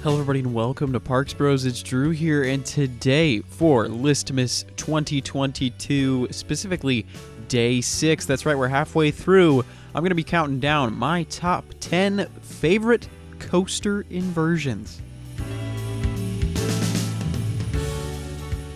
Hello everybody and welcome to parksbros. It's Drew here, and today for Listmas 2022, specifically day 6, that's right, we're halfway through, I'm going to be counting down my top 10 favorite coaster inversions.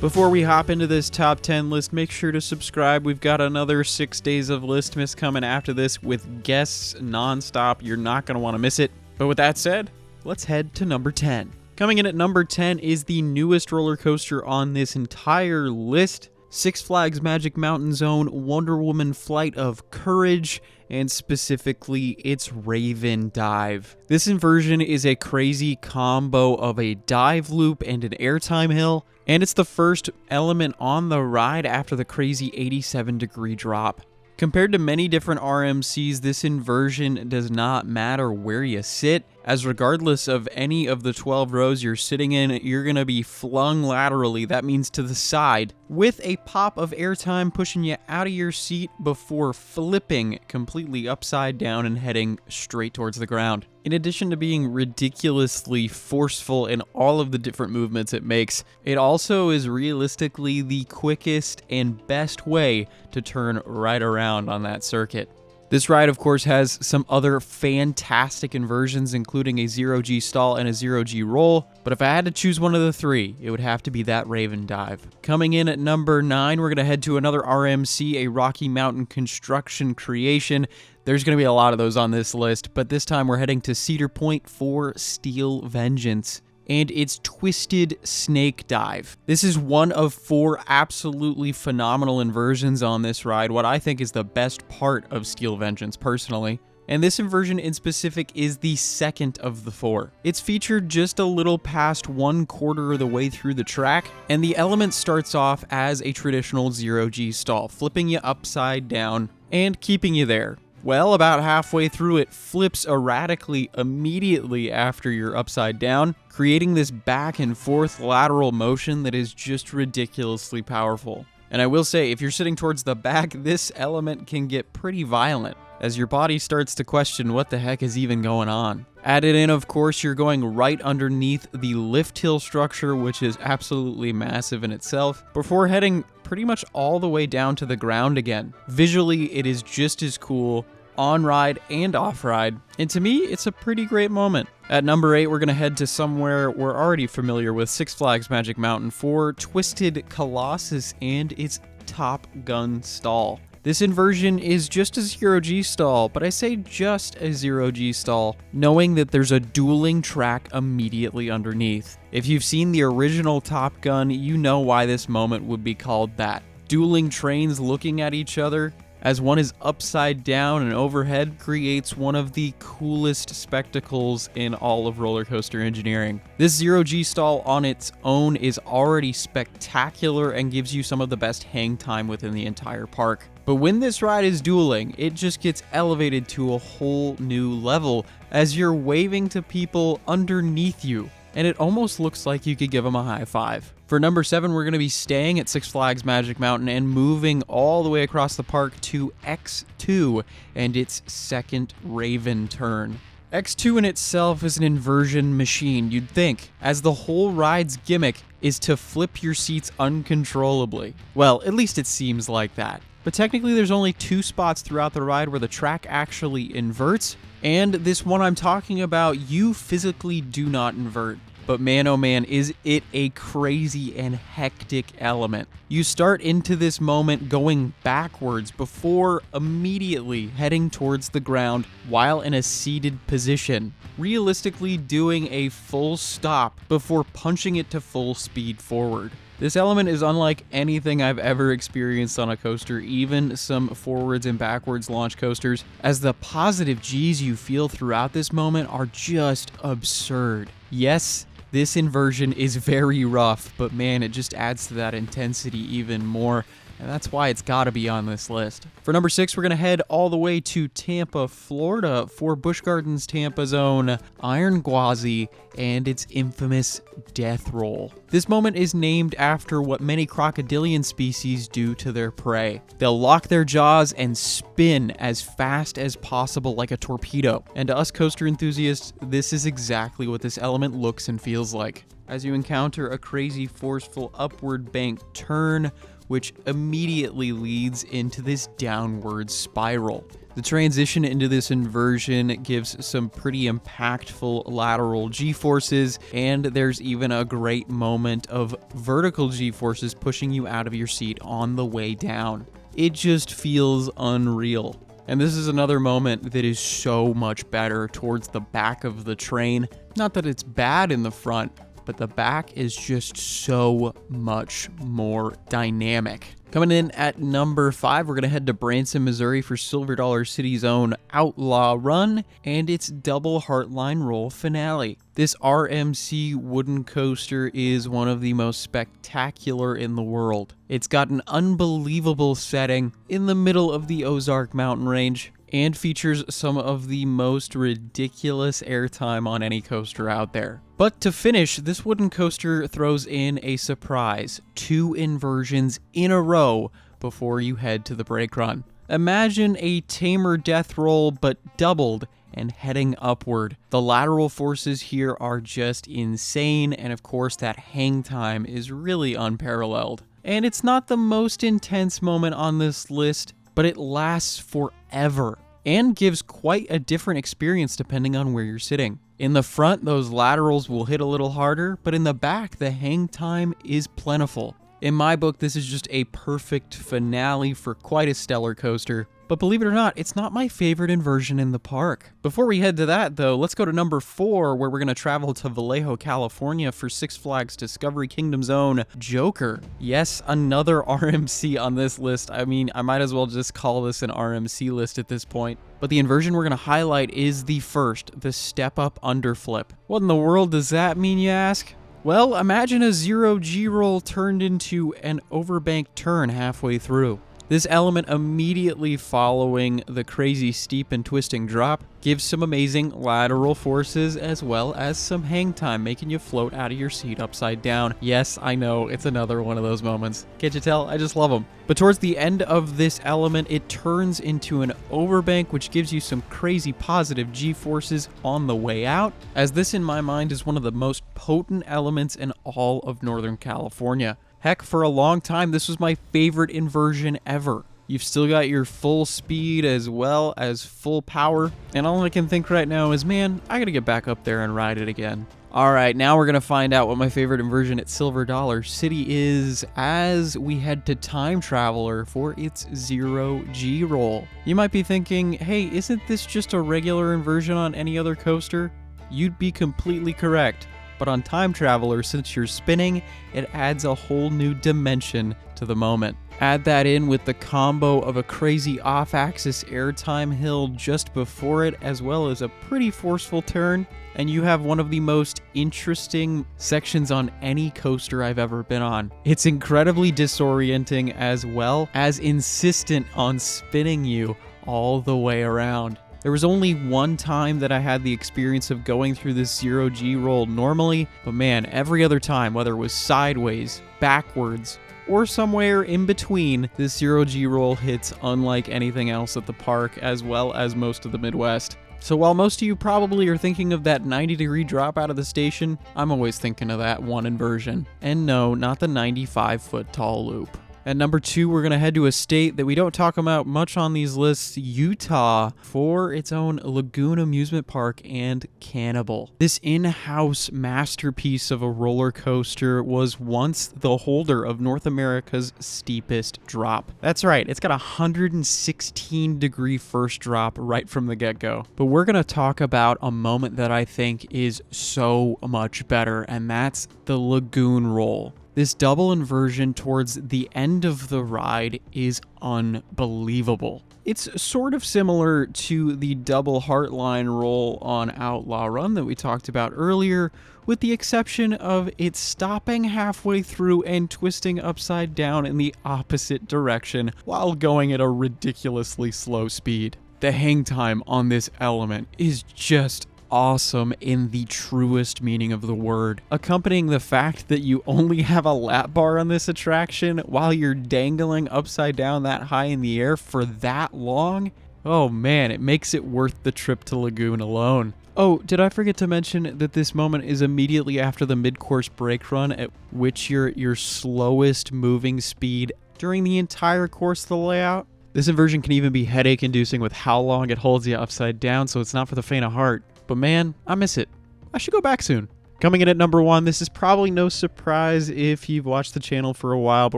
Before we hop into this top 10 list, make sure to subscribe. We've got another 6 days of Listmas coming after this with guests nonstop. You're not going to want to miss it. But with that said, let's head to number 10. Coming in at number 10 is the newest roller coaster on this entire list, Six Flags Magic Mountain Zone Wonder Woman Flight of Courage, and specifically its Raven Dive. This inversion is a crazy combo of a dive loop and an airtime hill, and it's the first element on the ride after the crazy 87-degree drop. Compared to many different RMCs, this inversion does not matter where you sit, as regardless of any of the 12 rows you're sitting in, you're going to be flung laterally, that means to the side, with a pop of airtime pushing you out of your seat before flipping completely upside down and heading straight towards the ground. In addition to being ridiculously forceful in all of the different movements it makes, it also is realistically the quickest and best way to turn right around on that circuit. This ride, of course, has some other fantastic inversions, including a 0G stall and a 0G roll, but if I had to choose one of the three, it would have to be that Raven Dive. Coming in at number 9, we're going to head to another RMC, a Rocky Mountain construction creation. There's going to be a lot of those on this list, but this time we're heading to Cedar Point for Steel Vengeance and its Twisted Snake Dive. This is one of 4 absolutely phenomenal inversions on this ride, what I think is the best part of Steel Vengeance personally. And this inversion in specific is the second of the 4. It's featured just a little past 1/4 of the way through the track, and the element starts off as a traditional 0G stall, flipping you upside down and keeping you there. Well, about halfway through, it flips erratically immediately after you're upside down, creating this back and forth lateral motion that is just ridiculously powerful. And I will say, if you're sitting towards the back, this element can get pretty violent, as your body starts to question what the heck is even going on. Added in, of course, you're going right underneath the lift hill structure, which is absolutely massive in itself, before heading pretty much all the way down to the ground again. Visually, it is just as cool, on-ride and off-ride, and to me, it's a pretty great moment. At number 8, we're going to head to somewhere we're already familiar with, Six Flags Magic Mountain, for Twisted Colossus and its Top Gun stall. This inversion is just a 0G stall, but I say just a 0G stall, knowing that there's a dueling track immediately underneath. If you've seen the original Top Gun, you know why this moment would be called that. Dueling trains looking at each other, as one is upside down and overhead, creates one of the coolest spectacles in all of roller coaster engineering. This 0G stall on its own is already spectacular and gives you some of the best hang time within the entire park. But when this ride is dueling, it just gets elevated to a whole new level as you're waving to people underneath you, and it almost looks like you could give them a high five. For number 7, we're going to be staying at Six Flags Magic Mountain and moving all the way across the park to X2 and its second Raven turn. X2 in itself is an inversion machine, you'd think, as the whole ride's gimmick is to flip your seats uncontrollably. Well, at least it seems like that. But technically there's only 2 spots throughout the ride where the track actually inverts, and this one I'm talking about, you physically do not invert. But man oh man, is it a crazy and hectic element. You start into this moment going backwards before immediately heading towards the ground while in a seated position, realistically doing a full stop before punching it to full speed forward. This element is unlike anything I've ever experienced on a coaster, even some forwards and backwards launch coasters, as the positive G's you feel throughout this moment are just absurd. Yes, this inversion is very rough, but man, it just adds to that intensity even more. and that's why it's got to be on this list. For number 6, we're going to head all the way to Tampa, Florida for Busch Gardens Tampa's own Iron GWAZI and its infamous death roll. This moment is named after what many crocodilian species do to their prey. They'll lock their jaws and spin as fast as possible like a torpedo. And to us coaster enthusiasts, this is exactly what this element looks and feels like. As you encounter a crazy forceful upward bank turn, which immediately leads into this downward spiral. The transition into this inversion gives some pretty impactful lateral G-forces, and there's even a great moment of vertical G-forces pushing you out of your seat on the way down. It just feels unreal. And this is another moment that is so much better towards the back of the train. Not that it's bad in the front, but the back is just so much more dynamic. Coming in at number 5, we're going to head to Branson, Missouri for Silver Dollar City's own Outlaw Run and its double Heartline roll finale. This RMC wooden coaster is one of the most spectacular in the world. It's got an unbelievable setting in the middle of the Ozark mountain range and features some of the most ridiculous airtime on any coaster out there. But to finish, this wooden coaster throws in a surprise: 2 inversions in a row before you head to the brake run. Imagine a tamer death roll, but doubled and heading upward. The lateral forces here are just insane, and of course that hang time is really unparalleled. And it's not the most intense moment on this list, but it lasts forever and gives quite a different experience depending on where you're sitting. In the front, those laterals will hit a little harder, but in the back, the hang time is plentiful. In my book, this is just a perfect finale for quite a stellar coaster. But believe it or not, it's not my favorite inversion in the park. Before we head to that, though, let's go to number 4, where we're going to travel to Vallejo, California for Six Flags Discovery Kingdom's own Joker. Yes, another RMC on this list. I mean, I might as well just call this an RMC list at this point. But the inversion we're going to highlight is the first, the step-up underflip. What in the world does that mean, you ask? Well, imagine a 0G roll turned into an overbank turn halfway through. This element immediately following the crazy steep and twisting drop gives some amazing lateral forces as well as some hang time, making you float out of your seat upside down. Yes, I know, it's another one of those moments. Can't you tell? I just love them. But towards the end of this element, it turns into an overbank, which gives you some crazy positive G-forces on the way out, as this in my mind is one of the most potent elements in all of Northern California. Heck, for a long time, this was my favorite inversion ever. You've still got your full speed as well as full power, and all I can think right now is, man, I gotta get back up there and ride it again. Alright, now we're gonna find out what my favorite inversion at Silver Dollar City is as we head to Time Traveler for its 0G roll. You might be thinking, hey, isn't this just a regular inversion on any other coaster? You'd be completely correct. But on Time Traveler, since you're spinning, it adds a whole new dimension to the moment. Add that in with the combo of a crazy off-axis airtime hill just before it, as well as a pretty forceful turn, and you have one of the most interesting sections on any coaster I've ever been on. It's incredibly disorienting as well as insistent on spinning you all the way around. There was only one time that I had the experience of going through this 0G roll normally, but man, every other time, whether it was sideways, backwards, or somewhere in between, this 0G roll hits unlike anything else at the park, as well as most of the Midwest. So while most of you probably are thinking of that 90-degree drop out of the station, I'm always thinking of that one inversion. And no, not the 95-foot tall loop. At number 2, we're going to head to a state that we don't talk about much on these lists, Utah, for its own Lagoon amusement park and CANNIBAL. This in-house masterpiece of a roller coaster was once the holder of North America's steepest drop. That's right, it's got a 116-degree first drop right from the get-go. But we're going to talk about a moment that I think is so much better, and that's the Lagoon roll. This double inversion towards the end of the ride is unbelievable. It's sort of similar to the double HEARTLINE roll on Outlaw Run that we talked about earlier, with the exception of it stopping halfway through and twisting upside down in the opposite direction while going at a ridiculously slow speed. The hang time on this element is just awesome in the truest meaning of the word, accompanying the fact that you only have a lap bar on this attraction while you're dangling upside down that high in the air for that long. Oh man, it makes it worth the trip to Lagoon alone. Oh, did I forget to mention that this moment is immediately after the mid-course brake run, at which you're at your slowest moving speed during the entire course of the layout? This inversion can even be headache-inducing with how long it holds you upside down, so it's not for the faint of heart. But man, I miss it. I should go back soon. Coming in at number 1, this is probably no surprise if you've watched the channel for a while, but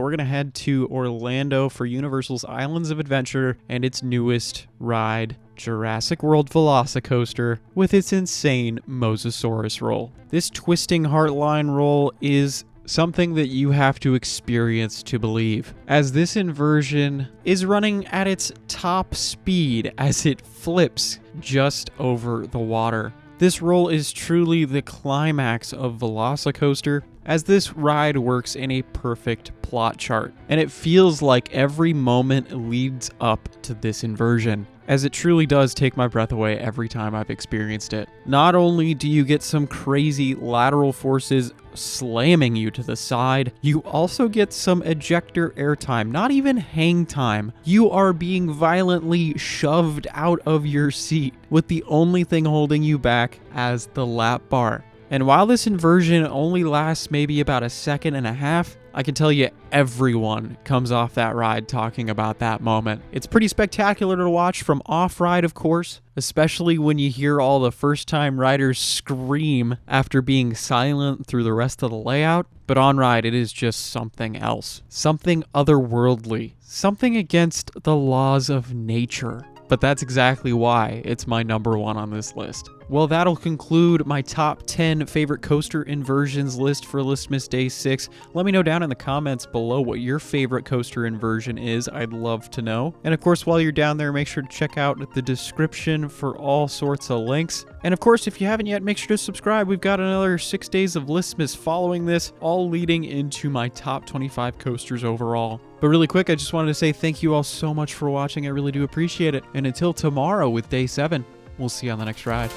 we're going to head to Orlando for Universal's Islands of Adventure and its newest ride, Jurassic World VELOCICOASTER, with its insane MOSASAURUS roll. This twisting HEARTLINE roll is something that you have to experience to believe, as this inversion is running at its top speed as it flips just over the water. This roll is truly the climax of VELOCICOASTER, as this ride works in a perfect plot chart, and it feels like every moment leads up to this inversion, as it truly does take my breath away every time I've experienced it. Not only do you get some crazy lateral forces slamming you to the side, you also get some ejector airtime, not even hang time. You are being violently shoved out of your seat, with the only thing holding you back as the lap bar. And while this inversion only lasts maybe about a second and a half, I can tell you everyone comes off that ride talking about that moment. It's pretty spectacular to watch from off-ride, of course, especially when you hear all the first-time riders scream after being silent through the rest of the layout. But on-ride, it is just something else. Something otherworldly. Something against the laws of nature. But that's exactly why it's my number 1 on this list. Well, that'll conclude my top 10 favorite coaster inversions list for Listmas Day 6. Let me know down in the comments below what your favorite coaster inversion is. I'd love to know. And of course, while you're down there, make sure to check out the description for all sorts of links. And of course, if you haven't yet, make sure to subscribe. We've got another 6 days of Listmas following this, all leading into my top 25 coasters overall. But really quick, I just wanted to say thank you all so much for watching. I really do appreciate it. And until tomorrow with Day 7, we'll see you on the next ride.